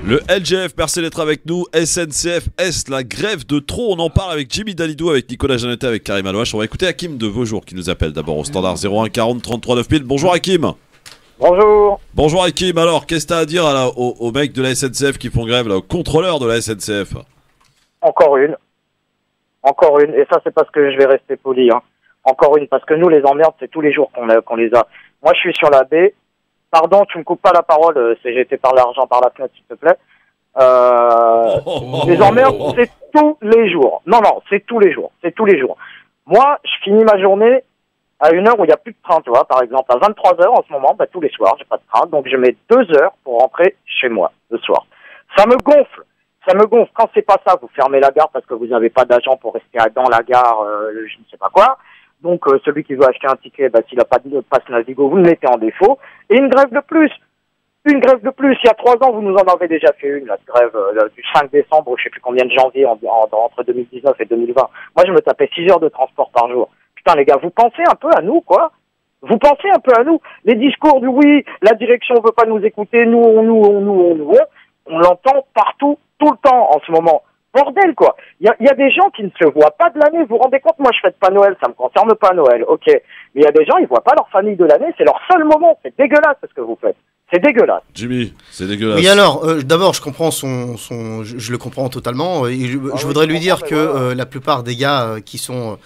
Le LGF, merci d'être avec nous. SNCF Est, la grève de trop. On en parle avec Jimmy Dalidou, avec Nicolas Jeannetet, avec Karim Alouache. On va écouter Hakim de Vaujours qui nous appelle d'abord au standard 01 40 33 9000. Bonjour Hakim. Bonjour. Bonjour Hakim. Alors, qu'est-ce que tu as à dire là, aux mecs de la SNCF qui font grève, là, aux contrôleurs de la SNCF? Encore une. Et ça, c'est parce que je vais rester poli. Hein. Encore une, parce que nous, les emmerdes, c'est tous les jours qu'on les a. Moi, je suis sur la baie. Pardon, tu me coupes pas la parole, j'ai été par l'argent par la fenêtre, s'il te plaît. Les emmerdes, c'est tous les jours. Non, c'est tous les jours. C'est tous les jours. Moi, je finis ma journée à une heure où il n'y a plus de train, tu vois. Par exemple, à 23h en ce moment, tous les soirs, j'ai pas de train. Donc, je mets 2 heures pour rentrer chez moi, le soir. Ça me gonfle. Quand c'est pas ça, vous fermez la gare parce que vous n'avez pas d'agent pour rester dans la gare, je ne sais pas quoi. Donc, celui qui veut acheter un ticket, s'il n'a pas de passe Navigo, vous le mettez en défaut. Et une grève de plus. Il y a 3 ans, vous nous en avez déjà fait une, la grève du 5 décembre, je sais plus combien de janvier, entre 2019 et 2020. Moi, je me tapais 6 heures de transport par jour. Putain, les gars, vous pensez un peu à nous, quoi. Vous pensez un peu à nous. Les discours du oui, la direction veut pas nous écouter, on l'entend partout, tout le temps, en ce moment. Bordel, quoi. Il y a des gens qui ne se voient pas de l'année. Vous vous rendez compte, moi, je fête pas Noël, ça me concerne pas Noël, ok. Mais il y a des gens, ils voient pas leur famille de l'année, c'est leur seul moment. C'est dégueulasse, ce que vous faites. C'est dégueulasse. Jimmy, c'est dégueulasse. Oui, alors, d'abord, je comprends je le comprends totalement. Et je voudrais lui dire que la plupart des gars qui sont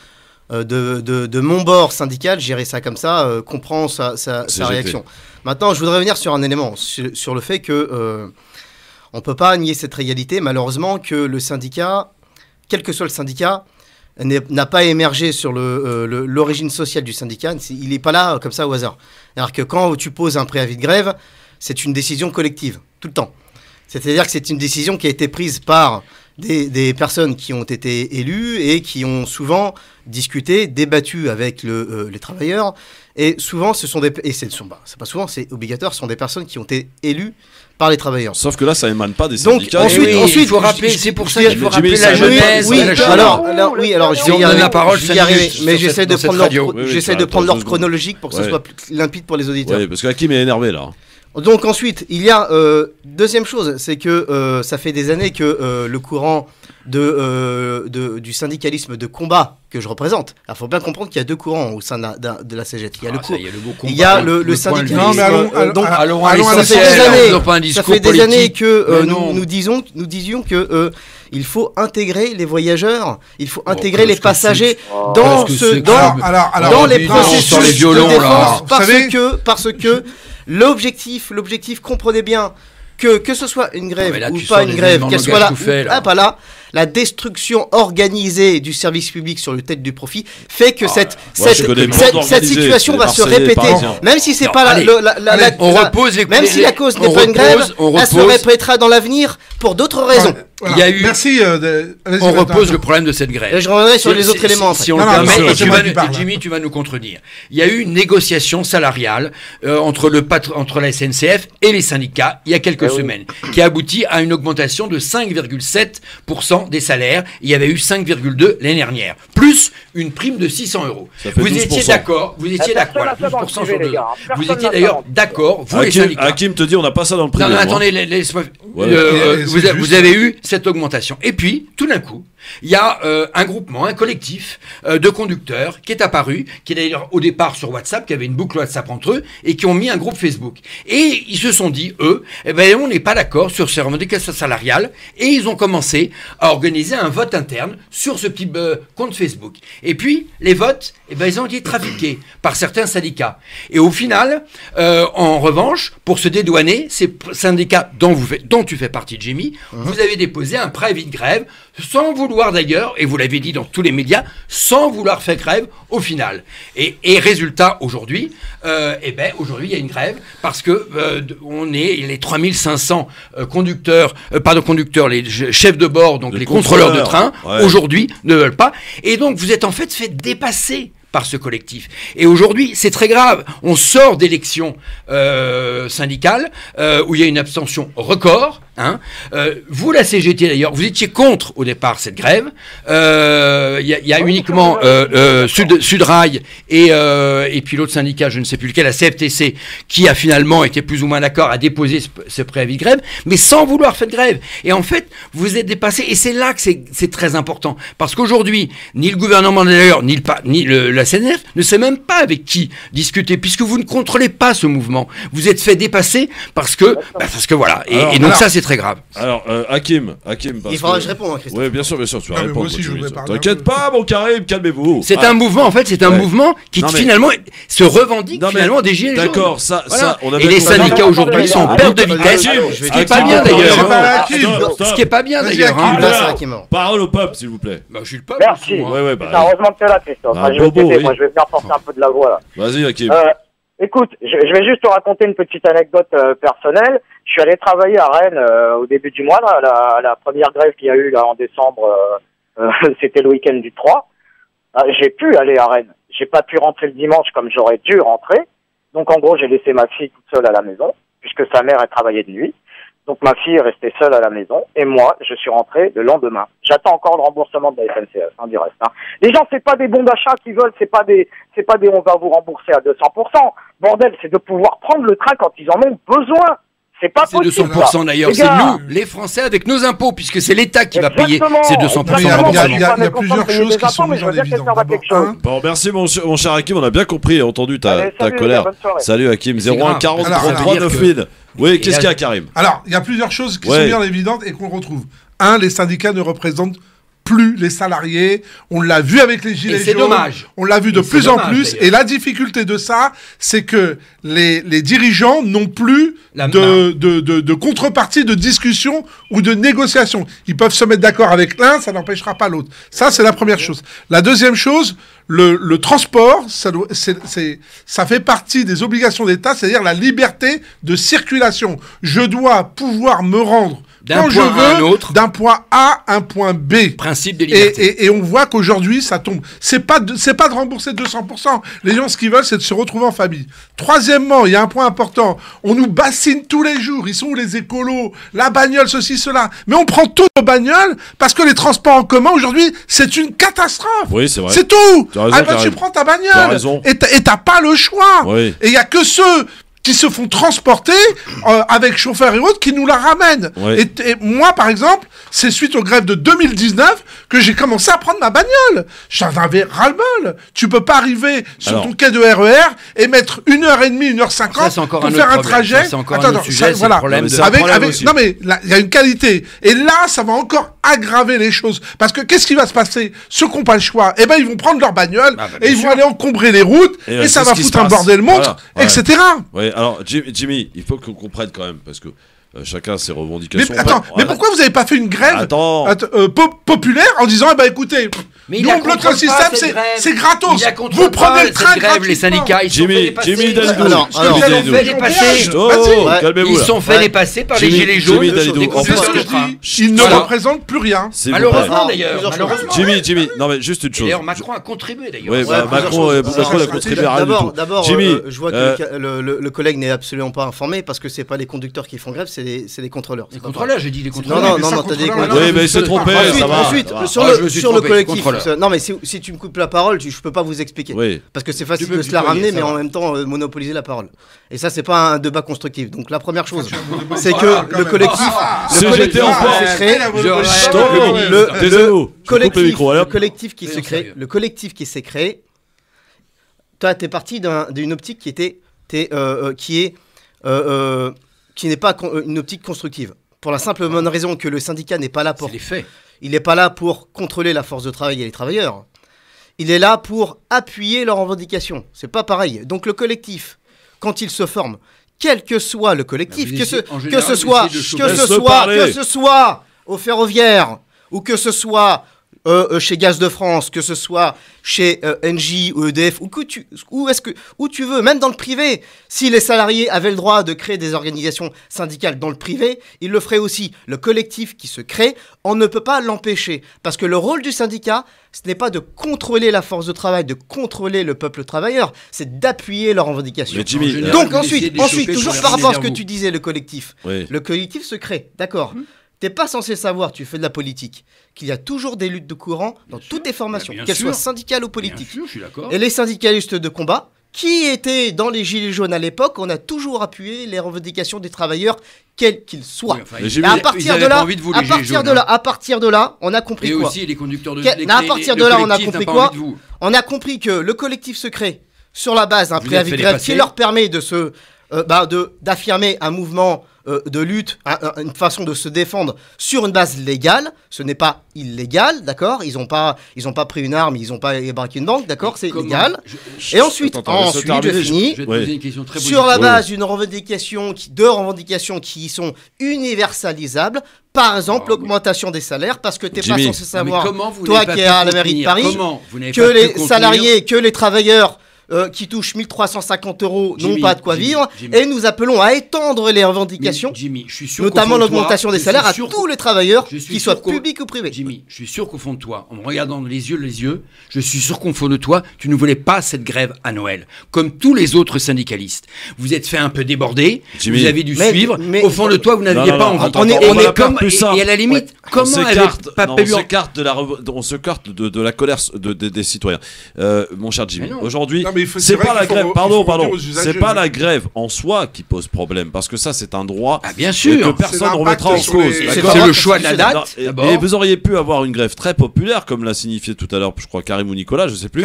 de mon bord syndical, je dirais ça comme ça, comprend sa réaction. Maintenant, je voudrais revenir sur un élément, sur le fait que on ne peut pas nier cette réalité, malheureusement, que le syndicat, quel que soit le syndicat, n'a pas émergé sur l'origine sociale du syndicat. Il n'est pas là comme ça au hasard. Alors que quand tu poses un préavis de grève, c'est une décision collective, tout le temps. C'est-à-dire que c'est une décision qui a été prise par des personnes qui ont été élues et qui ont souvent discuté, débattu avec les travailleurs. Et souvent, c'est pas souvent, c'est obligatoire, ce sont des personnes qui ont été élues par les travailleurs. Sauf que là, ça émane pas des syndicats. Donc, ensuite, il faut rappeler, c'est pour ça qu'il faut rappeler la jeunesse. Alors, je vais y arriver. Je vais y arriver, mais j'essaie de prendre l'ordre chronologique pour que ce soit plus limpide pour les auditeurs. Oui, parce que Hakim est énervé, là. Donc ensuite, il y a deuxième chose, c'est que ça fait des années que le courant du syndicalisme de combat que je représente. Il faut bien comprendre qu'il y a 2 courants au sein de la CGT. Il y a le syndicalisme. Non, mais allons à l'essentiel. Ça fait des années que nous disions que il faut intégrer les voyageurs, il faut intégrer les passagers dans les processus de défense parce que l'objectif, comprenez bien que ce soit une grève ou pas une grève, qu'elle soit là, la destruction organisée du service public sur le tête du profit fait que cette situation va se répéter. Même si c'est pas même si la cause n'est pas une grève, elle se répétera dans l'avenir pour d'autres raisons. Il y a eu. Merci. On repose le problème de cette grève. Et je reviendrai sur les autres éléments. Si on le permet, Jimmy, tu vas nous contredire. Il y a eu une négociation salariale entre la SNCF et les syndicats il y a quelques semaines, qui a abouti à une augmentation de 5,7% des salaires. Il y avait eu 5,2 l'année dernière, plus une prime de 600 €. Vous étiez d'accord. Vous étiez d'accord. Voilà, 12% sur 2 ans. Vous étiez d'ailleurs d'accord. Vous les syndicats. Hakim te dit on n'a pas ça dans le privé. Non, attendez, laisse-moi. Vous avez eu cette augmentation. Et puis, tout d'un coup, il y a un groupement, un collectif de conducteurs qui est apparu, qui est d'ailleurs au départ sur WhatsApp, qui avait une boucle WhatsApp entre eux, et qui ont mis un groupe Facebook. Et ils se sont dit, eux, on n'est pas d'accord sur ces revendications salariales, et ils ont commencé à organiser un vote interne sur ce petit compte Facebook. Et puis, les votes, ils ont été trafiqués par certains syndicats. Et au final, en revanche, pour se dédouaner, ces syndicats dont tu fais partie, Jimmy, vous avez déposé un préavis de grève, sans vouloir d'ailleurs, et vous l'avez dit dans tous les médias, sans vouloir faire grève au final. Et résultat, aujourd'hui, aujourd'hui, il y a une grève parce que on est les 3500 conducteurs, les chefs de bord, donc les contrôleurs de train, aujourd'hui, ne veulent pas. Et donc, vous êtes en fait dépasser par ce collectif. Et aujourd'hui, c'est très grave. On sort d'élections syndicales où il y a une abstention record. Hein. Vous, la CGT d'ailleurs, vous étiez contre au départ cette grève. Il y a uniquement Sudrail et puis l'autre syndicat, je ne sais plus lequel, la CFTC, qui a finalement été plus ou moins d'accord à déposer ce préavis de grève, mais sans vouloir faire de grève. Et en fait, vous êtes dépassé, et c'est là que c'est très important, parce qu'aujourd'hui, ni le gouvernement d'ailleurs, ni la CNF ne sait même pas avec qui discuter, puisque vous ne contrôlez pas ce mouvement. Vous êtes fait dépasser parce que voilà. Et donc ça, c'est très grave. Alors, Hakim. Il faudra que je réponde, Christophe. Oui, bien sûr, tu vas répondre. Moi aussi, je voudrais parler. T'inquiète pas, mon Karim, calmez-vous. C'est un mouvement, en fait, mouvement qui finalement se revendique finalement des gilets jaunes. D'accord, ça, on a et les syndicats aujourd'hui sont en perte de vitesse, ce qui est pas bien d'ailleurs. Ce qui est pas bien d'ailleurs. Parole au peuple, s'il vous plaît. Je suis le peuple. Merci. Heureusement que t'es là, Christophe. Je vais t'aider, moi je vais venir porter un peu de la voix là. Vas-y, Hakim. Écoute, je vais juste te raconter une petite anecdote personnelle. Je suis allé travailler à Rennes au début du mois, là, la première grève qu'il y a eu là en décembre, c'était le week-end du 3. J'ai pu aller à Rennes. J'ai pas pu rentrer le dimanche comme j'aurais dû rentrer. Donc en gros, j'ai laissé ma fille toute seule à la maison, puisque sa mère elle travaillait de nuit. Donc ma fille est restée seule à la maison, et moi, je suis rentré le lendemain. J'attends encore le remboursement de la SNCF, du reste. Les gens, c'est pas des bons d'achat qu'ils veulent, c'est pas des on va vous rembourser à 200%. Bordel, c'est de pouvoir prendre le train quand ils en ont besoin. C'est pas possible. C'est 200% d'ailleurs, c'est nous, les Français, avec nos impôts, puisque c'est l'État qui va payer ces 200%. Il y a plusieurs choses qui sont mises en évidence. Bon, merci mon cher Hakim, on a bien compris et entendu ta colère. Salut Hakim, 01 40 33 9000. Oui, qu'est-ce qu'il y a, Karim? Alors, il y a plusieurs choses qui sont bien évidentes et qu'on retrouve. Un, les syndicats ne représentent plus les salariés. On l'a vu avec les gilets jaunes. C'est dommage. On l'a vu de plus en plus. Et la difficulté de ça, c'est que les dirigeants n'ont plus de contrepartie de discussion ou de négociation. Ils peuvent se mettre d'accord avec l'un, ça n'empêchera pas l'autre. Ça, c'est la première chose. La deuxième chose, le transport, ça fait partie des obligations d'État, c'est-à-dire la liberté de circulation. Je dois pouvoir me rendre quand je veux, d'un point A à un point B. Principe de liberté. Et on voit qu'aujourd'hui, ça tombe. C'est pas de rembourser 200%. Les gens, ce qu'ils veulent, c'est de se retrouver en famille. Troisièmement, il y a un point important. On nous bassine tous les jours. Ils sont où les écolos? La bagnole, ceci, cela. Mais on prend toutes nos bagnoles parce que les transports en commun, aujourd'hui, c'est une catastrophe. Oui, c'est vrai. C'est tout. Raison, tu prends ta bagnole. Et t'as pas le choix. Oui. Et il y a que ceux qui se font transporter avec chauffeurs et autres qui nous la ramènent. Oui. Et moi, par exemple, c'est suite aux grèves de 2019 que j'ai commencé à prendre ma bagnole. J'en avais ras-le-bol. Tu peux pas arriver sur ton quai de RER et mettre 1h30, 1h50 pour faire un trajet. C'est encore un autre sujet, voilà. Problème Non mais il y a une qualité. Et là, ça va encore aggraver les choses. Parce que qu'est-ce qui va se passer? Ceux qui n'ont pas le choix, eh ben ils vont prendre leur bagnole et ils vont aller encombrer les routes et ça va foutre un bordel monstre, etc. Oui, alors Jimmy, il faut qu'on comprenne quand même, parce que chacun ses revendications. Mais attends, mais pourquoi vous n'avez pas fait une grève populaire en disant, eh ben écoutez, nous on bloque le système, c'est gratos. Vous prenez le train gratuitement. Les syndicats, Jimmy Dalidou. Ils sont fait dépasser par les gilets jaunes. Ils ne représentent plus rien. Malheureusement d'ailleurs. Jimmy, non mais juste une chose. D'ailleurs, Macron a contribué d'ailleurs. Oui, Macron a contribué à rien du tout. D'abord, je vois que le collègue n'est absolument pas informé parce que c'est pas les conducteurs qui font grève, c'est les contrôleurs. Les contrôleurs, j'ai dit les contrôleurs. Non, t'as dit les contrôleurs. Oui, mais il s'est trompé, ça va. Ensuite, sur le collectif. Non, mais si tu me coupes la parole, je peux pas vous expliquer. Oui. Parce que c'est facile de se la ramener, mais en même temps monopoliser la parole. Et ça, c'est pas un débat constructif. Donc la première chose, c'est que le collectif. Le collectif qui s'est créé. Toi, t'es parti d'une optique qui n'est pas une optique constructive. Pour la simple bonne raison que le syndicat n'est pas là pour... C'est les faits. Il n'est pas là pour contrôler la force de travail et les travailleurs. Il est là pour appuyer leurs revendications. C'est pas pareil. Donc le collectif, quand il se forme, quel que soit le collectif, que ce soit au ferroviaire, ou que ce soit chez Gaz de France, que ce soit chez Engie ou EDF, où tu veux, même dans le privé. Si les salariés avaient le droit de créer des organisations syndicales dans le privé, ils le feraient aussi. Le collectif qui se crée, on ne peut pas l'empêcher. Parce que le rôle du syndicat, ce n'est pas de contrôler la force de travail, de contrôler le peuple travailleur, c'est d'appuyer leurs revendications. Mais Jimmy, Donc ensuite, toujours par rapport à ce que tu disais, le collectif. Oui. Le collectif se crée, d'accord. T'es pas censé savoir, tu fais de la politique, qu'il y a toujours des luttes de courant dans toutes les formations, qu'elles soient syndicales ou politiques. Bien sûr, je suis d'accord. Et les syndicalistes de combat, qui étaient dans les Gilets jaunes à l'époque, on a toujours appuyé les revendications des travailleurs, quels qu'ils soient. Oui, enfin, Et à partir de là, on a compris et quoi aussi les conducteurs de À partir de là, on a compris quoi On a compris que le collectif se crée sur la base d'un préavis de grève qui leur permet de d'affirmer un mouvement de lutte, une façon de se défendre sur une base légale. Ce n'est pas illégal, d'accord. Ils ont pas pris une arme, ils n'ont pas braqué une banque, d'accord. C'est légal. Et ensuite, je finis. Je vais te poser une question très sur la base de revendications qui sont universalisables. Par exemple, l'augmentation des salaires, parce que tu n'es pas censé savoir, toi qui es à la mairie de Paris, que les salariés, que les travailleurs qui touchent 1350 € n'ont pas de quoi vivre, et nous appelons à étendre les revendications, notamment l'augmentation des salaires à tous les travailleurs, qu'ils soient publics ou privés. Jimmy, je suis sûr qu'au fond de toi, en me regardant dans les yeux, je suis sûr qu'au fond de toi, tu ne voulais pas cette grève à Noël, comme tous les autres syndicalistes. Vous êtes fait un peu déborder, Jimmy, vous avez dû suivre, au fond de toi, vous n'aviez pas envie. Et à la limite, comment on se carte de la colère des citoyens. Mon cher Jimmy, aujourd'hui, c'est pas la grève, c'est pas la grève en soi qui pose problème, parce que ça c'est un droit bien sûr, que personne ne remettra en cause. C'est le choix de la date. Et vous auriez pu avoir une grève très populaire, comme l'a signifié tout à l'heure, je crois Karim ou Nicolas, je sais plus.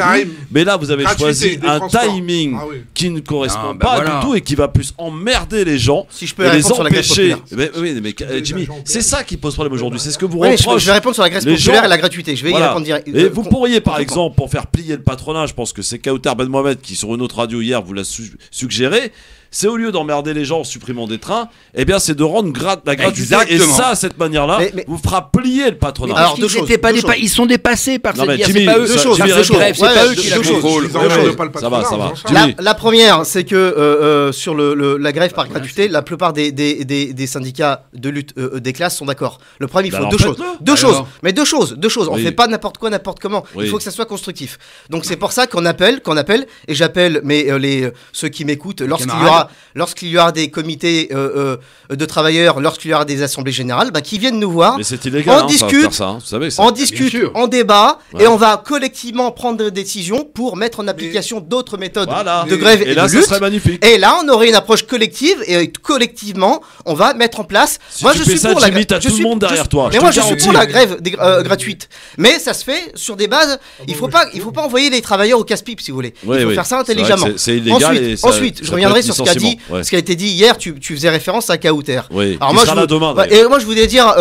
Mais là vous avez choisi un timing qui ne correspond pas du tout et qui va plus emmerder les gens et les empêcher. Mais Jimmy, c'est ça qui pose problème aujourd'hui, c'est ce que vous reprochez. Je vais répondre sur la grève populaire et la gratuité. Je vais y répondre direct. Et vous pourriez par exemple, pour faire plier le patronat, je pense que c'est Kautar Ben Mohamed qui sur une autre radio hier vous l'a suggéré, c'est au lieu d'emmerder les gens en supprimant des trains, eh bien c'est de rendre la gratuité. Exactement. Et ça, cette manière-là, vous fera plier le patronat. Alors ils sont dépassés par cette guerre. C'est pas eux. C'est pas eux qui la contrôlent. Ça va. La première, c'est que sur la grève par gratuité, la plupart des syndicats de lutte des classes sont d'accord. Le problème, il faut deux choses. On fait pas n'importe quoi, n'importe comment. Il faut que ça soit constructif. Donc c'est pour ça qu'on appelle, et j'appelle ceux qui m'écoutent, lorsqu'il y aura des comités de travailleurs, lorsqu'il y aura des assemblées générales, qui viennent nous voir. Mais c'est illégal, on discute, on débat, et on va collectivement prendre des décisions pour mettre en application d'autres méthodes de grève et de lutte. Ça serait magnifique. Et là, on aurait une approche collective, et collectivement, on va mettre en place. Moi, je suis pour la grève. T'as tout le monde derrière toi. Mais moi, je suis pour la grève gratuite. Mais ça se fait sur des bases. Il faut pas envoyer les travailleurs au casse-pipe, si vous voulez. Il faut faire ça intelligemment. C'est illégal. Ensuite, je reviendrai sur ce qui a été dit hier. Tu faisais référence à Kauter. Alors moi, je voulais dire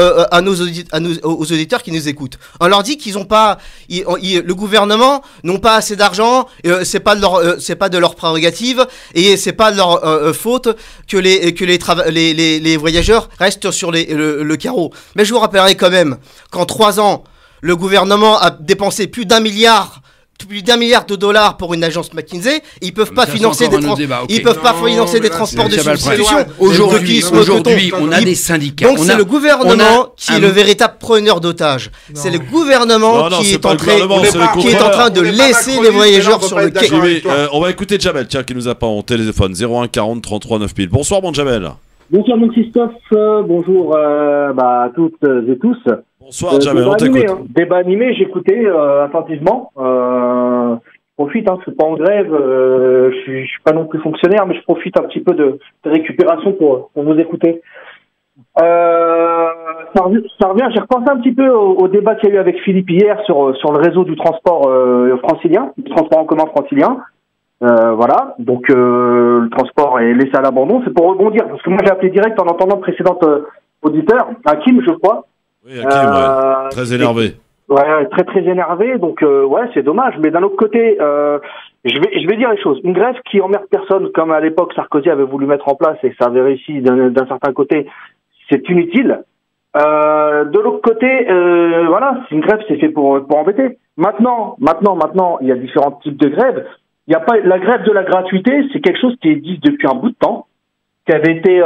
aux auditeurs qui nous écoutent, on leur dit qu'ils n'ont pas, le gouvernement n'ont pas assez d'argent, c'est pas de leur prérogative, et c'est pas de leur faute que les voyageurs restent sur le carreau. Mais je vous rappellerai quand même qu'en 3 ans, le gouvernement a dépensé plus d'1 milliard de dollars pour une agence McKinsey. Ils peuvent pas financer des transports de substitution. Aujourd'hui, on a des syndicats. Donc c'est le gouvernement qui est le véritable preneur d'otages. C'est le gouvernement qui est en train de laisser les voyageurs sur le quai. On va écouter Jamel, tiens, qui nous appelle en téléphone 01 40 33 9000. Bonsoir mon Jamel. Bonsoir mon Christophe, bonjour à toutes et tous. Bonsoir Jamel, on t'écoute. Débat animé, j'écoutais attentivement. Je profite, c'est pas en grève, je suis pas non plus fonctionnaire, mais je profite un petit peu de récupération pour vous écouter. Ça revient, j'ai repensé un petit peu au débat qu'il y a eu avec Philippe hier sur le réseau du transport francilien, du transport en commun francilien. Voilà, donc le transport est laissé à l'abandon. C'est pour rebondir, parce que moi j'ai appelé direct en entendant le précédent auditeur, Hakim, je crois. Oui, Hakim, très énervé. Ouais, très énervé, donc c'est dommage. Mais d'un autre côté, je vais dire les choses. Une grève qui emmerde personne, comme à l'époque Sarkozy avait voulu mettre en place et ça avait réussi d'un certain côté, c'est inutile. De l'autre côté, voilà, une grève, c'est fait pour embêter. Maintenant, il y a différents types de grèves. Il y a pas la grève de la gratuité, c'est quelque chose qui existe depuis un bout de temps, qui avait été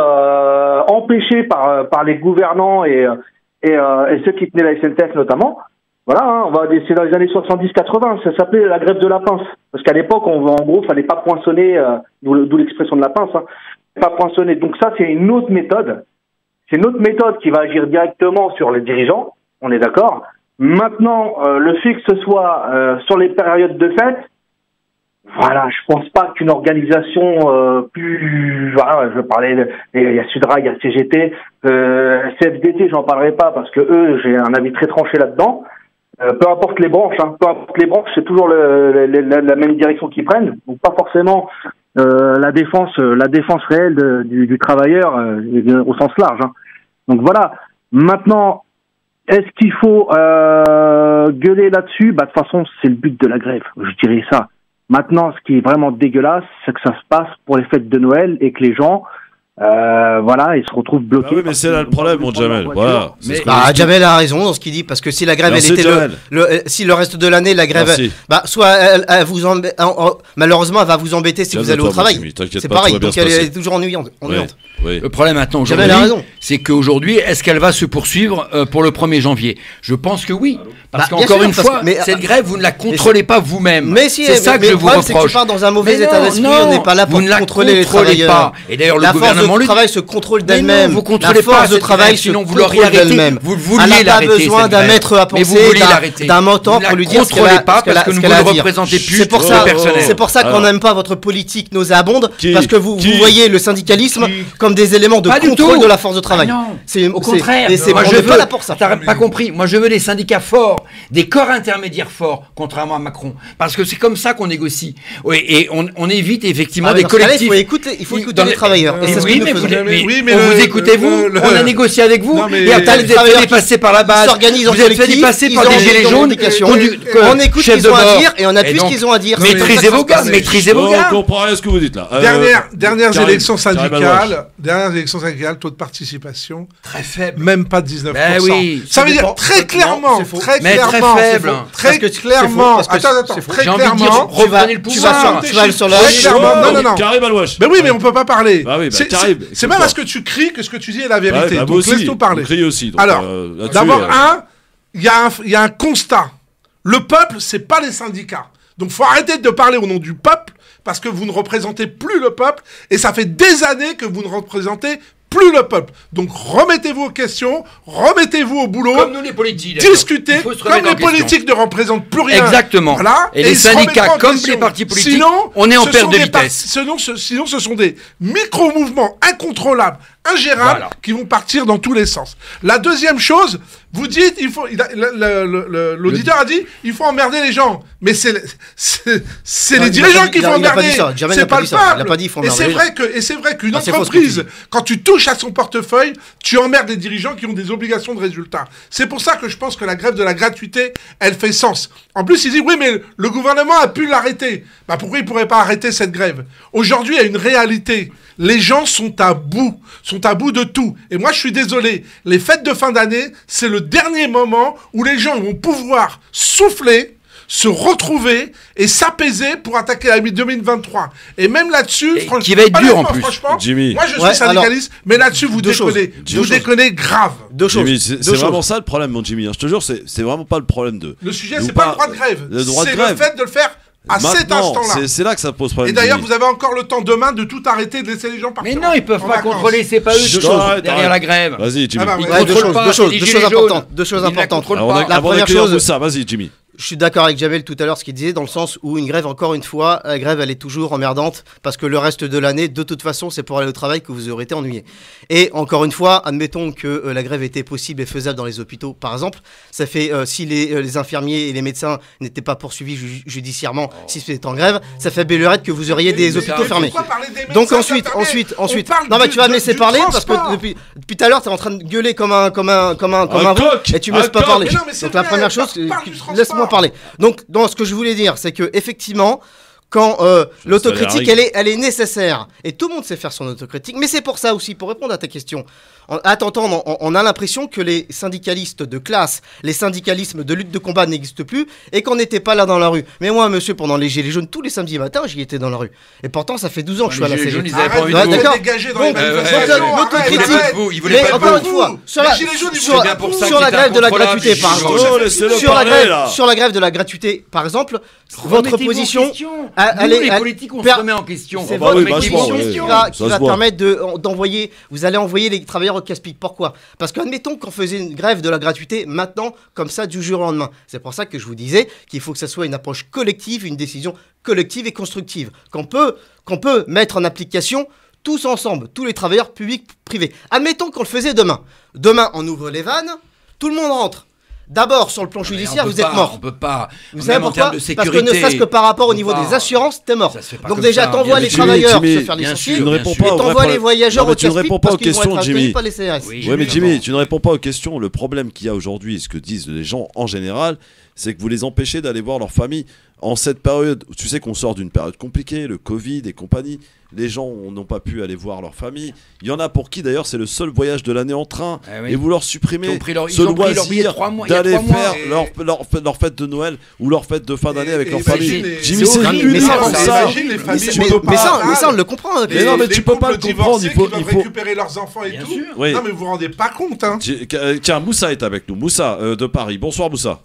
empêché par les gouvernants et ceux qui tenaient la SNCF notamment. Voilà, hein, c'est dans les années 70-80, ça s'appelait la grève de la pince. Parce qu'à l'époque, en gros, fallait pas poinçonner, d'où l'expression de la pince, hein, pas poinçonner. Donc ça, c'est une autre méthode. C'est une autre méthode qui va agir directement sur les dirigeants, on est d'accord. Maintenant, le fait que ce soit sur les périodes de fête, voilà, je pense pas qu'une organisation plus... Voilà, je parlais, il y a Sudrail, il y a CGT, CFDT, j'en parlerai pas parce que eux, j'ai un avis très tranché là-dedans. Peu importe les branches, c'est toujours la même direction qu'ils prennent. Donc pas forcément la défense réelle du travailleur au sens large. Hein. Donc voilà. Maintenant, est-ce qu'il faut gueuler là-dessus? Bah de toute façon, c'est le but de la grève. Je dirais ça. Maintenant, ce qui est vraiment dégueulasse, c'est que ça se passe pour les fêtes de Noël et que les gens voilà, ils se retrouvent bloqués. Ah oui, mais c'est là le problème, mon Jamel. Voilà. Jamel a raison dans ce qu'il dit, parce que si la grève, merci, elle était si le reste de l'année, la grève, soit elle vous malheureusement, elle va vous embêter si vous allez au travail. C'est pareil, donc elle est toujours ennuyante. Oui. Le problème maintenant aujourd'hui, c'est qu'aujourd'hui, est-ce qu'elle va se poursuivre pour le 1er janvier? Je pense que oui. Parce qu'encore une fois, cette grève, vous ne la contrôlez pas vous-même. C'est ça que je vous reproche. C'est que tu pars dans un mauvais état d'esprit, on n'est pas là pour contrôler les travailleurs. Et d'ailleurs, le gouvernement le travail se contrôle d'elle-même. Vous contrôlez pas de travail, sinon vous l'auriez arrêté. Vous vouliez l'arrêter. Elle n'a pas besoin d'un maître à penser, d'un mentor pour lui dire ce qu'elle a pas parce que vous ne représentez plus le personnel. C'est pour ça qu'on n'aime pas votre politique nauséabonde, parce que vous voyez le syndicalisme comme des éléments de contrôle de la force de travail. Au contraire. Et moi je veux là pour ça. T'as pas compris. Moi je veux des syndicats forts, des corps intermédiaires forts, contrairement à Macron, parce que c'est comme ça qu'on négocie. Et on évite effectivement des collectifs. Il faut écouter les travailleurs. Oui, mais vous écoutez, on a négocié avec vous, et après vous êtes fait passer par la base, vous êtes fait passer par des gilets jaunes, on écoute ce qu'ils ont à dire et on appuie ce qu'ils ont à dire. Maîtrisez vos gars, Je comprends rien ce que vous dites là. Dernières élections syndicales, taux de participation très faible, même pas de 19%. Ça veut dire très clairement, très faible, très clairement. Attends, très clairement, reprenez le pouvoir. Tu vas sur la non. Karim Alouache. Mais oui, mais on peut pas parler. C'est même parce que tu cries que ce que tu dis est la vérité. Donc laisse-nous parler. Aussi, donc, alors, d'abord, il y a un constat. Le peuple, c'est pas les syndicats. Donc faut arrêter de parler au nom du peuple, parce que vous ne représentez plus le peuple, et ça fait des années que vous ne représentez plus le peuple. Donc remettez-vous aux questions, remettez-vous au boulot. Comme nous les politiques. Discutez, comme les politiques ne représentent plus rien. Exactement. Voilà. Et les syndicats, comme les partis politiques, sinon, on est en perte de vitesse. Sinon, ce sont des micro-mouvements incontrôlables, ingérables, qui vont partir dans tous les sens. La deuxième chose, vous dites, l'auditeur a dit, il faut emmerder les gens. Mais c'est les dirigeants qui font emmerder. C'est pas le peuple. Et c'est vrai qu'une entreprise, quand tu touches à son portefeuille, tu emmerdes les dirigeants qui ont des obligations de résultat. C'est pour ça que je pense que la grève de la gratuité, elle fait sens. En plus, il dit, oui, mais le gouvernement a pu l'arrêter. Bah, pourquoi il pourrait pas arrêter cette grève? Aujourd'hui, il y a une réalité. Les gens sont à bout de tout. Et moi, je suis désolé. Les fêtes de fin d'année, c'est le dernier moment où les gens vont pouvoir souffler, se retrouver et s'apaiser pour attaquer l'année 2023. Et même là-dessus, franchement, qui va être dur en plus. Jimmy. Moi, je suis syndicaliste, mais là-dessus, vous déconnez. Vous déconnez grave. Jimmy, c'est vraiment ça le problème, mon Jimmy. Je te jure, c'est vraiment pas le problème de. Le sujet, c'est pas le droit de grève. C'est le fait de le faire à cet instant-là. C'est là que ça pose problème. Et d'ailleurs, vous avez encore le temps demain de tout arrêter, de laisser les gens partir. Mais non, ils peuvent pas contrôler, c'est pas eux derrière la grève. Vas-y, Jimmy. Deux choses importantes. La première chose, ça, vas-y, Jimmy. Je suis d'accord avec Jamel tout à l'heure, ce qu'il disait, dans le sens où une grève, encore une fois, la grève, elle est toujours emmerdante, parce que le reste de l'année, de toute façon, c'est pour aller au travail que vous aurez été ennuyé. Et encore une fois, admettons que la grève était possible et faisable dans les hôpitaux, par exemple, ça fait, si les infirmiers et les médecins n'étaient pas poursuivis judiciairement, si c'était en grève, ça fait belle lurette que vous auriez des hôpitaux fermés. Donc ensuite, non mais tu vas me laisser parler, parce que depuis tout à l'heure, t'es en train de gueuler comme un veau, et tu me laisses pas parler. Donc la première chose, laisse-moi parler. Donc, ce que je voulais dire, c'est que effectivement, quand l'autocritique, elle est nécessaire. Et tout le monde sait faire son autocritique. Mais c'est pour ça aussi, pour répondre à ta question. À t'entendre, on a l'impression que les syndicalistes de classe, les syndicalismes de lutte de combat n'existent plus et qu'on n'était pas là dans la rue. Mais moi, monsieur, pendant les Gilets jaunes, tous les samedis matins, j'y étais dans la rue. Et pourtant, ça fait 12 ans que je suis à la CGT. D'accord. L'autocritique, mais encore une fois, sur la grève de la gratuité, par exemple, sur la grève de la gratuité, par exemple, votre position, les politiques, on se remet en question. C'est votre position qui va permettre d'envoyer, vous allez envoyer les travailleurs au casse-pique. Pourquoi? Parce qu'admettons qu'on faisait une grève de la gratuité maintenant, comme ça, du jour au lendemain. C'est pour ça que je vous disais qu'il faut que ça soit une approche collective, une décision collective et constructive, qu'on peut mettre en application tous ensemble, tous les travailleurs publics, privés. Admettons qu'on le faisait demain. Demain, on ouvre les vannes, tout le monde rentre. D'abord, sur le plan judiciaire, vous êtes mort. On peut pas. Vous savez pourquoi? Parce que ne serait-ce que par rapport au niveau des assurances, t'es mort. Donc déjà, t'envoies les travailleurs se faire licencier et t'envoies les voyageurs au casse-pique parce qu'ils vont être accueillis par les CRS. Oui, mais Jimmy, tu ne réponds pas aux questions. Le problème qu'il y a aujourd'hui, ce que disent les gens en général, c'est que vous les empêchez d'aller voir leur famille. En cette période, tu sais qu'on sort d'une période compliquée, le Covid et compagnie, les gens n'ont pas pu aller voir leur famille. Il y en a pour qui d'ailleurs c'est le seul voyage de l'année en train. Et vous leur supprimez ce loisir d'aller faire leur fête de Noël ou leur fête de fin d'année avec leur famille. Jimmy, c'est mais ça on le comprend. Mais non, mais tu peux pas le comprendre. Il faut récupérer leurs enfants et tout. Non, mais vous vous rendez pas compte. Tiens, Moussa est avec nous. Moussa de Paris. Bonsoir Moussa.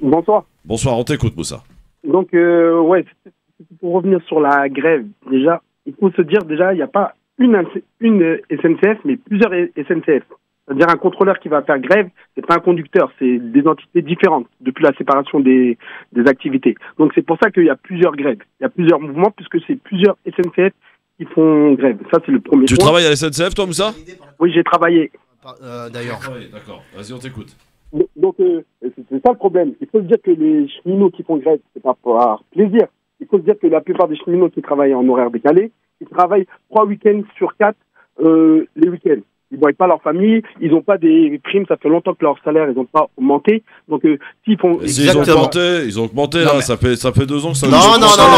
Bonsoir. Bonsoir, on t'écoute Moussa. Donc, ouais, pour revenir sur la grève, déjà, il faut se dire, déjà, il n'y a pas une SNCF, mais plusieurs SNCF. C'est-à-dire un contrôleur qui va faire grève, c'est pas un conducteur, c'est des entités différentes depuis la séparation des activités. Donc, c'est pour ça qu'il y a plusieurs grèves. Il y a plusieurs mouvements, puisque c'est plusieurs SNCF qui font grève. Ça, c'est le premier point. Tu travailles à la SNCF, toi, Moussa? Oui, j'ai travaillé. D'ailleurs. D'accord, vas-y, on t'écoute. Donc, c'est ça le problème. Il faut se dire que les cheminots qui font grève, c'est pas par plaisir. Il faut se dire que la plupart des cheminots qui travaillent en horaire décalé, ils travaillent 3 week-ends sur 4 les week-ends. Ils ne voient pas leur famille, ils n'ont pas des primes, ça fait longtemps que leur salaire, ils n'ont pas augmenté. Donc, s'ils font... Ils ont augmenté là, ça fait 2 ans que ça... Non,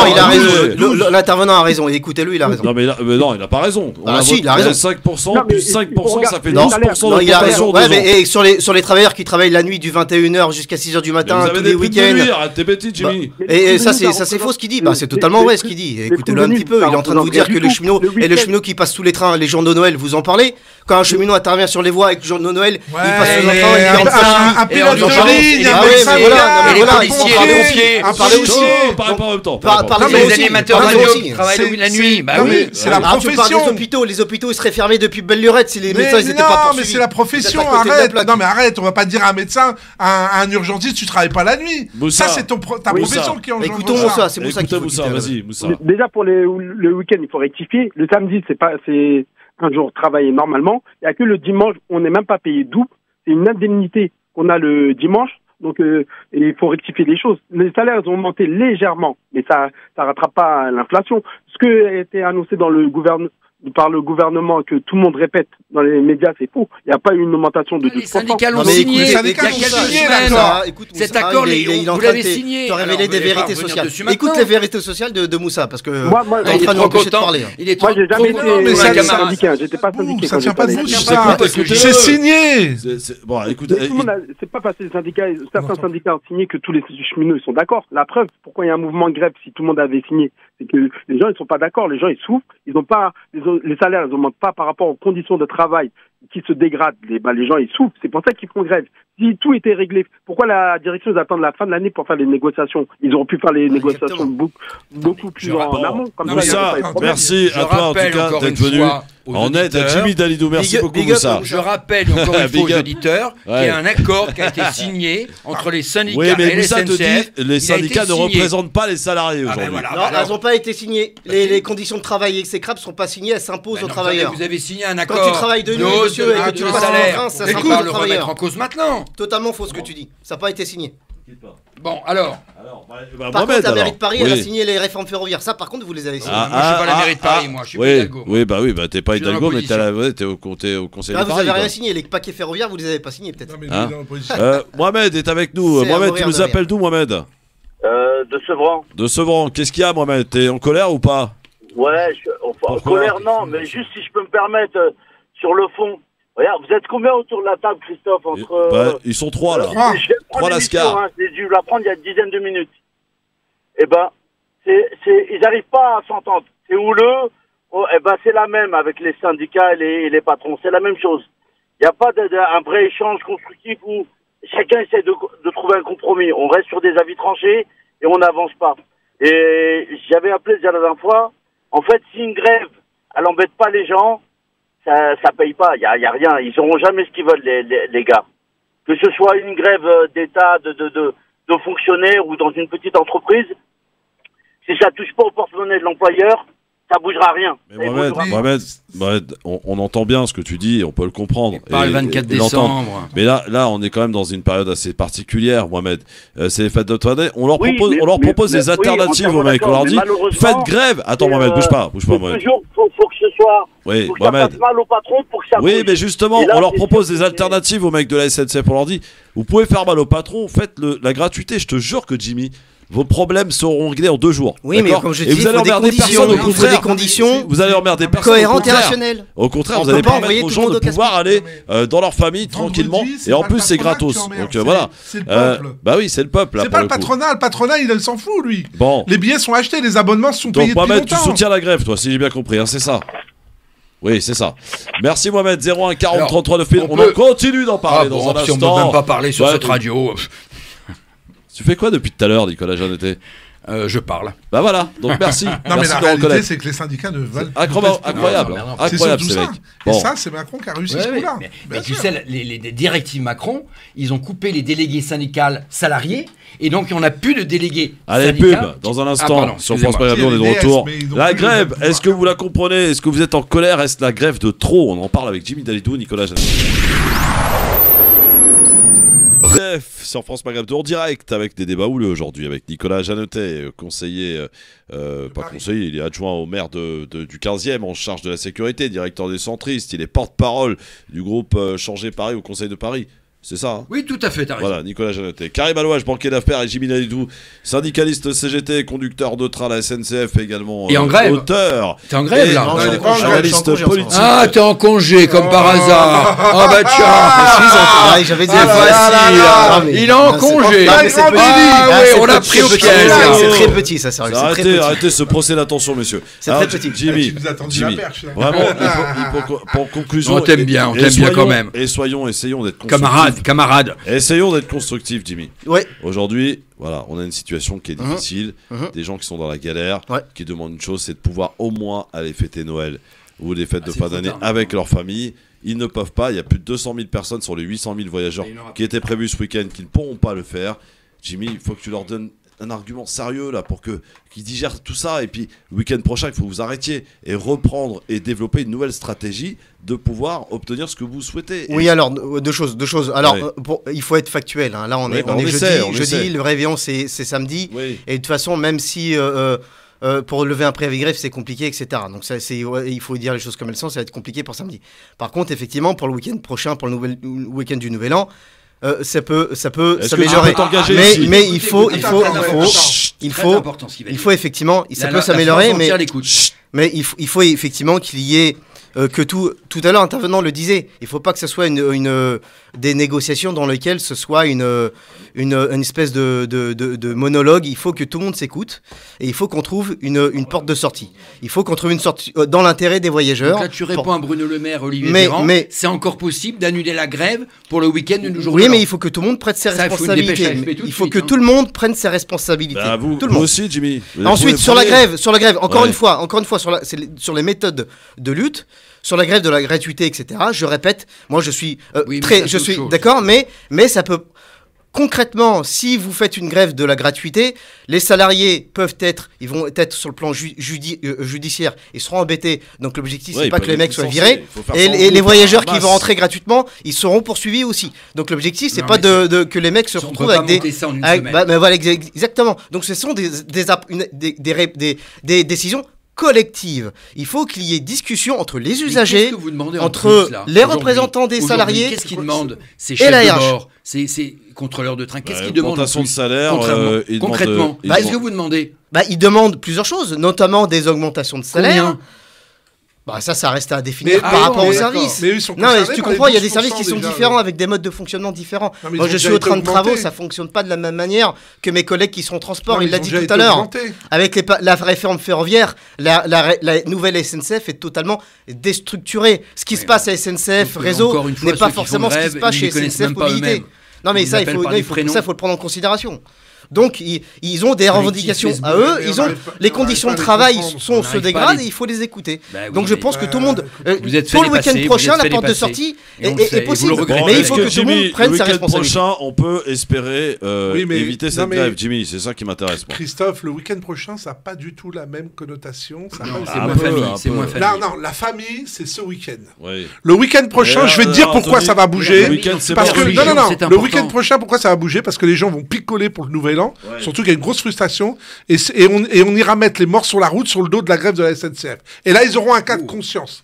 il a raison. L'intervenant a raison, écoutez-le, il a raison. Non, mais non, il n'a pas raison. Si, il a raison. 5%, plus 5%, ça fait 12% il a raison. Ouais, mais sur les travailleurs qui travaillent la nuit du 21h jusqu'à 6h du matin, tous les week-ends... Arrête tes bêtises, Jimmy. Et ça, c'est faux ce qu'il dit. C'est totalement vrai ce qu'il dit. Écoutez-le un petit peu, il est en train de vous dire que les cheminots et les cheminots qui passent sous les trains, les jours de Noël, vous en parlez? Quand un cheminot intervient sur les voies avec le jour de Noël, il passe sous un train, il un pilote de ligne, un médecin, les policiers, les pompiers, parlez aussi. Parlez pas en même temps. Parlez les animateurs radio qui travaillent la nuit. Bah oui, c'est la profession. Les hôpitaux, ils seraient fermés depuis belle lurette si les médecins ils étaient pas poursuivis. Non, mais c'est la profession, arrête. Non, mais arrête, on va pas dire à un médecin, à un urgentiste, tu travailles pas la nuit. Ça, c'est ta profession qui engendre ça. Écoutons Moussa, c'est Moussa qui Moussa, vas-y, Moussa. Déjà, pour le week-end, il faut rectifier. Le samedi, c'est un jour travaillé normalement. Il n'y a que le dimanche, on n'est même pas payé double. C'est une indemnité qu'on a le dimanche. Donc, il faut rectifier les choses. Les salaires ont augmenté légèrement, mais ça rattrape pas l'inflation. Ce qui a été annoncé par le gouvernement, que tout le monde répète dans les médias, c'est faux. Il n'y a pas eu une augmentation de 12%. Les syndicats l'ont signé. Cet accord, vous l'avez signé. Tu as révélé des vérités sociales. Écoute les vérités sociales de Moussa, parce que t'es en train de m'empêcher de parler. Moi, j'ai jamais été syndiqué. J'étais pas syndiqué. Ça tient pas de bouche, ça. C'est signé. Bon, écoutez. C'est pas parce que certains syndicats ont signé que tous les cheminots sont d'accord. La preuve, pourquoi il y a un mouvement de grève si tout le monde avait signé, c'est que les gens ils sont pas d'accord. Les gens ils souffrent. Ils ont pas les salaires, ils augmentent pas par rapport aux conditions de travail qui se dégradent. Les gens ils souffrent. C'est pour ça qu'ils font grève. Si tout était réglé, pourquoi la direction attend la fin de l'année pour faire les négociations? Ils auraient pu faire les négociations beaucoup plus en amont. Comme ça, merci à toi en tout cas d'être venu en aide à Jimmy Dalidou. Merci beaucoup Moussa. Je rappelle encore une fois aux auditeurs qu'il y a un accord qui a été signé entre les syndicats et les SNCF. Te dit, les syndicats ne représentent pas les salariés aujourd'hui. Non, elles n'ont pas été signées. Les conditions de travail exécrables ne sont pas signées, elles s'imposent aux travailleurs. Vous avez signé un accord. Quand tu travailles de nuit, monsieur, et que tu passes en train, ça s'impose aux travailleurs. Remettre en cause maintenant. Totalement faux ce que tu dis. Ça n'a pas été signé. Bon, alors. Par contre, la mairie de Paris, elle a signé les réformes ferroviaires. Ça, par contre, vous les avez signées. Moi, je suis pas la mairie de Paris, moi. Je suis pas Hidalgo. Oui, t'es pas Hidalgo, mais t'es au conseil de Paris. Vous avez rien signé. Les paquets ferroviaires, vous les avez pas signés, peut-être. Mohamed est avec nous. Mohamed, tu nous appelles d'où, Mohamed? De Sevran. De Sevran. Qu'est-ce qu'il y a, Mohamed? T'es en colère ou pas? Ouais, en colère non, mais juste si je peux me permettre, sur le fond. Regarde, vous êtes combien autour de la table, Christophe, ils sont 3 là. Je viens de prendre 3 Lascar. Hein, j'ai dû la prendre il y a une dizaine de minutes. Eh ben, ils n'arrivent pas à s'entendre. C'est houleux. Eh ben, c'est la même avec les syndicats et les patrons. C'est la même chose. Il n'y a pas un vrai échange constructif où chacun essaie de trouver un compromis. On reste sur des avis tranchés et on n'avance pas. Et j'avais appelé déjà la dernière fois. En fait, si une grève, elle n'embête pas les gens, ça paye pas. Il y a rien. Ils n'auront jamais ce qu'ils veulent, les gars. Que ce soit une grève d'État, de fonctionnaires ou dans une petite entreprise, si ça touche pas au porte-monnaie de l'employeur, ça bougera rien. Mais Mohamed, on entend bien ce que tu dis, on peut le comprendre. Pas le 24 décembre. Mais là, on est quand même dans une période assez particulière, Mohamed. C'est les fêtes de fin d'année. On leur propose des alternatives aux mecs. On leur dit, faites grève. Attends, Mohamed, bouge pas, Mohamed. Faut que ce soit. Oui, faut que ça fasse mal au patron pour que ça bouge. Oui, mais justement, on leur propose des alternatives aux mecs de la SNCF. On leur dit, vous pouvez faire mal au patron, faites la gratuité. Je te jure que Jimmy, vos problèmes seront réglés en 2 jours. Oui, mais comme je dis, vous allez emmerder personne. Au contraire, des conditions. Vous allez emmerder personne. Cohérentes et rationnelles. Au contraire, vous allez permettre aux gens de pouvoir aller dans leur famille tranquillement. Et en plus, c'est gratos. Donc voilà. C'est le peuple. Bah oui, c'est le peuple. C'est pas le patronat. Le patronat, il s'en fout, lui. Bon. Les billets sont achetés, les abonnements sont payés depuis longtemps. Donc, Mohamed, tu soutiens la grève, toi, si j'ai bien compris, hein, c'est ça. Oui, c'est ça. Merci Mohamed. 01 40 33 9000. On continue d'en parler dans un instant. Si on ne peut même pas parler sur cette radio. Tu fais quoi depuis tout à l'heure, Nicolas Jeannetet? Je parle. Bah voilà, donc merci. Non, mais la réalité, c'est que les syndicats ne veulent pas. Incroyable. C'est surtout ça. Et ça, c'est Macron qui a réussi ce coup-là. Mais tu sais, les directives Macron, ils ont coupé les délégués syndicaux salariés. Et donc, on n'a plus de délégués. Allez, pub, dans un instant, sur France Prévention, on est de retour. La grève, est-ce que vous la comprenez? Est-ce que vous êtes en colère? Est-ce la grève de trop? On en parle avec Jimmy Dalidou, Nicolas Jeannetet. Bref, sur France Maghreb en direct avec des débats houleux aujourd'hui avec Nicolas Jeannetet, conseiller, pas conseiller, il est adjoint au maire du 15e en charge de la sécurité, directeur des centristes, il est porte-parole du groupe Changer Paris au Conseil de Paris. C'est ça, hein? Oui, tout à fait, t'as raison. Voilà, Nicolas Jeannetet. Karim Alouage, banquier d'affaires, et Jimmy Dalidou, syndicaliste CGT, conducteur de train à la SNCF également. Et en grève. Auteur. T'es en grève, là? Journaliste politique. Ah, t'es en congé, comme par hasard. Ah, bah tiens. J'avais dit facile. Il est en congé. Ah, oui, on l'a pris au piège. C'est très petit, ça, sérieux. Arrêtez ce procès d'attention, messieurs. C'est très petit. Jimmy, vraiment, pour conclusion. On t'aime bien quand même. Et essayons d'être constructifs. Camarade. Essayons d'être constructifs, Jimmy. Ouais. Aujourd'hui, voilà, on a une situation qui est difficile, des gens qui sont dans la galère, qui demandent une chose, c'est de pouvoir au moins aller fêter Noël ou les fêtes de fin d'année avec leur famille. Ils ne peuvent pas, il y a plus de 200 000 personnes sur les 800 000 voyageurs qui étaient prévus ce week-end qui ne pourront pas le faire. Jimmy, il faut que tu leur donnes un argument sérieux là pour qu'ils digèrent tout ça, et puis le week-end prochain il faut que vous arrêtiez et reprendre et développer une nouvelle stratégie de pouvoir obtenir ce que vous souhaitez. Oui, alors deux choses. Alors il faut être factuel, hein. Là on est jeudi, le réveillon c'est samedi, et de toute façon même si pour lever un préavis grève c'est compliqué, etc. Donc ça, il faut dire les choses comme elles sont, ça va être compliqué pour samedi. Par contre effectivement pour le week-end prochain, pour le week-end du Nouvel An, ça peut s'améliorer, mais il faut effectivement, ça peut s'améliorer, mais il faut effectivement qu'il y ait que tout à l'heure intervenant le disait, il faut pas que ce soit des négociations dans lesquelles ce soit une espèce de monologue. Il faut que tout le monde s'écoute et il faut qu'on trouve une porte de sortie. Il faut qu'on trouve une sortie dans l'intérêt des voyageurs. Donc là, tu réponds à Bruno Le Maire, Olivier Véran, mais c'est encore possible d'annuler la grève pour le week-end du jour. Oui, mais il faut que tout le monde prenne ses responsabilités. Il faut que tout le monde prenne ses responsabilités. Tout le monde aussi, Jimmy. Ensuite, sur la grève, encore une fois, sur les méthodes de lutte. Sur la grève de la gratuité, etc. Je répète, moi je suis d'accord, mais ça peut concrètement, si vous faites une grève de la gratuité, les salariés ils vont être sur le plan judiciaire, ils seront embêtés. Donc l'objectif c'est pas que les mecs soient virés, et les voyageurs qui vont rentrer gratuitement, ils seront poursuivis aussi. Donc l'objectif c'est pas que les mecs se retrouvent avec voilà, exactement. Donc ce sont des décisions collective. Il faut qu'il y ait discussion entre les usagers, entre les représentants des salariés. Qu'est-ce qu'ils demandent ces chefs de bord, ces contrôleurs de train? Qu'est-ce qu'ils demandent? Augmentation de salaire. Concrètement, qu'est-ce que vous demandez? Ils demandent plusieurs choses, notamment des augmentations de salaire. Ça reste à définir par rapport aux services. Mais eux, ils sont tu comprends, il y a des services qui sont différents, avec des modes de fonctionnement différents. Moi, je suis au train de travaux, ça fonctionne pas de la même manière que mes collègues qui sont au transport. Il l'a dit tout à l'heure. Avec la réforme ferroviaire, la nouvelle SNCF est totalement déstructurée. Ce qui se passe à SNCF Réseau n'est pas forcément ce qui se passe chez SNCF Mobilité. Non, mais ça, il faut le prendre en considération. Donc, ils ont des revendications à eux. Les conditions de travail se dégradent et il faut les écouter. Donc, je pense que tout le monde, pour le week-end prochain, la porte de sortie est possible. Mais il faut que tout le monde prenne sa responsabilité. Le week-end prochain, on peut espérer éviter cette grève. Jimmy, c'est ça qui m'intéresse. Christophe, le week-end prochain, ça n'a pas du tout la même connotation. C'est moins famille. Non, la famille, c'est ce week-end. Le week-end prochain, je vais te dire pourquoi ça va bouger. Le week-end prochain, pourquoi ça va bouger? Parce que les gens vont picoler pour le nouvel an. Surtout qu'il y a une grosse frustration et on ira mettre les morts sur la route sur le dos de la grève de la SNCF. Et là, ils auront un cas de conscience.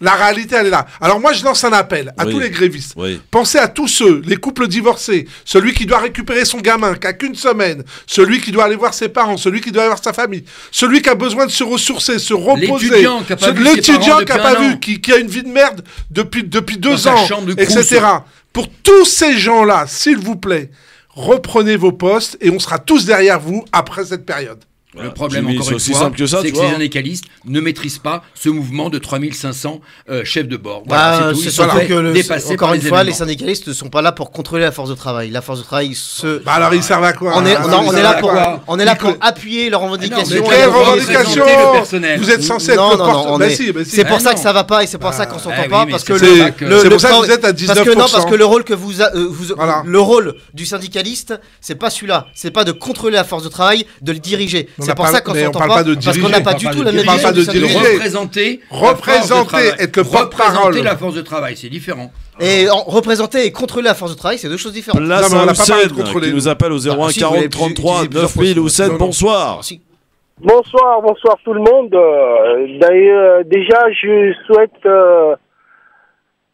La réalité, elle est là. Alors moi, je lance un appel à tous les grévistes. Pensez à tous ceux, les couples divorcés, celui qui doit récupérer son gamin, qui a qu'une semaine, celui qui doit aller voir ses parents, celui qui doit aller voir sa famille, celui qui a besoin de se ressourcer, se reposer, l'étudiant qui n'a pas vu, qui a une vie de merde depuis 2 ans, etc. Pour tous ces gens-là, s'il vous plaît, reprenez vos postes et on sera tous derrière vous après cette période. Le problème, encore une fois, c'est que les syndicalistes ne maîtrisent pas ce mouvement de 3500 chefs de bord. C'est surtout que, encore une fois, les syndicalistes ne sont pas là pour contrôler la force de travail. La force de travail alors ils servent à quoi? On est là pour appuyer leurs revendications. Quelles revendications? Vous êtes censé être c'est pour ça que ça va pas et c'est pour ça qu'on s'entend pas. Parce que c'est pour ça que vous êtes à 19%. Parce que le rôle que le rôle du syndicaliste, c'est pas celui-là. C'est pas de contrôler la force de travail, de le diriger. C'est pour ça qu'on s'entend pas, parce qu'on n'a pas du tout la même vision de représenter, être le porte-parole. La force de travail, c'est différent. Et représenter et contrôler la force de travail, c'est deux choses différentes. Là, c'est Hussein qui nous appelle au 01 40 33 9000. Hussein, bonsoir. Bonsoir tout le monde. D'ailleurs, déjà, je souhaite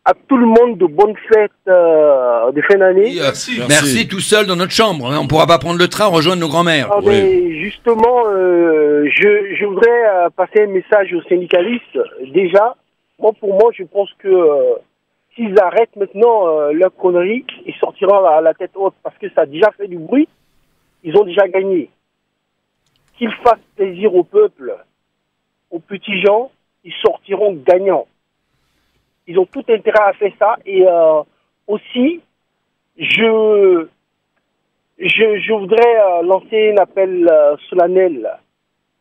à tout le monde de bonnes fêtes de fin d'année. Merci tout seul dans notre chambre. On ne pourra pas prendre le train, rejoindre nos grands-mères. Mais justement, je voudrais passer un message aux syndicalistes. Déjà, pour moi, je pense que s'ils arrêtent maintenant leur connerie, ils sortiront à la tête haute parce que ça a déjà fait du bruit. Ils ont déjà gagné. Qu'ils fassent plaisir au peuple, aux petits gens, ils sortiront gagnants. Ils ont tout intérêt à faire ça. Et aussi, je voudrais lancer un appel solennel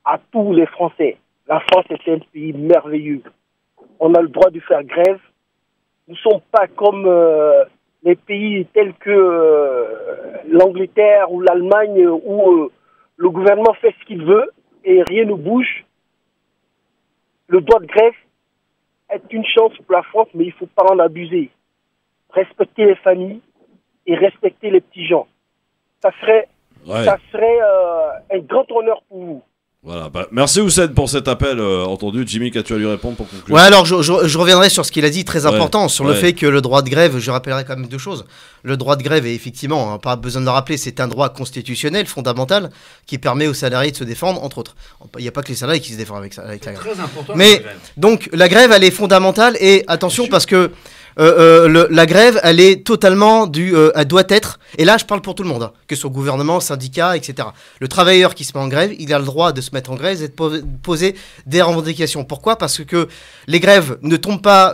à tous les Français. La France est un pays merveilleux. On a le droit de faire grève. Nous ne sommes pas comme les pays tels que l'Angleterre ou l'Allemagne où le gouvernement fait ce qu'il veut et rien ne bouge. Le droit de grève est une chance pour la France, mais il ne faut pas en abuser. Respecter les familles et respecter les petits gens. Ça serait un grand honneur pour vous. Voilà, merci Hussein pour cet appel entendu. Jimmy, qu'as-tu à lui répondre pour conclure? Alors je reviendrai sur ce qu'il a dit, très important, sur le fait que le droit de grève, je rappellerai quand même deux choses. Le droit de grève est effectivement, pas besoin de le rappeler, c'est un droit constitutionnel, fondamental, qui permet aux salariés de se défendre, entre autres. Il n'y a pas que les salariés qui se défendent avec la grève. Très important. Mais donc la grève, elle est fondamentale et attention parce que la grève, elle est totalement elle doit être, et là je parle pour tout le monde, hein, que ce soit gouvernement, syndicat, etc. Le travailleur qui se met en grève, il a le droit de se mettre en grève et de poser des revendications. Pourquoi? Parce que les grèves ne tombent pas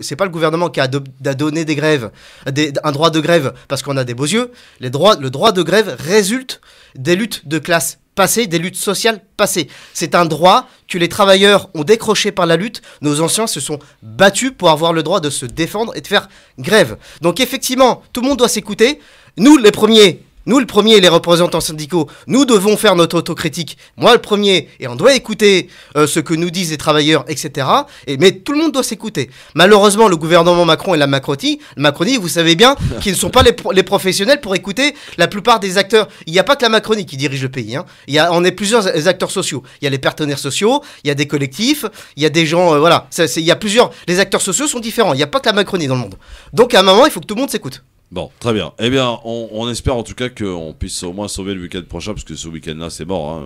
c'est pas le gouvernement qui a donné des grèves, un droit de grève parce qu'on a des beaux yeux. Le droit de grève résulte des luttes de classe passées, des luttes sociales passées. C'est un droit que les travailleurs ont décroché par la lutte. Nos anciens se sont battus pour avoir le droit de se défendre et de faire grève. Donc effectivement, tout le monde doit s'écouter. Nous, les premiers, Nous, le premier, les représentants syndicaux, nous devons faire notre autocritique. Moi, le premier, et on doit écouter ce que nous disent les travailleurs, etc. Mais tout le monde doit s'écouter. Malheureusement, le gouvernement Macron et la Macronie, vous savez bien qu'ils ne sont pas les professionnels pour écouter la plupart des acteurs. Il n'y a pas que la Macronie qui dirige le pays. Hein. On est plusieurs acteurs sociaux. Il y a les partenaires sociaux, il y a des collectifs, il y a des gens... voilà, il y a plusieurs... Les acteurs sociaux sont différents. Il n'y a pas que la Macronie dans le monde. Donc à un moment, il faut que tout le monde s'écoute. Bon, très bien. Eh bien, on espère en tout cas qu'on puisse au moins sauver le week-end prochain, parce que ce week-end-là, c'est mort. Hein.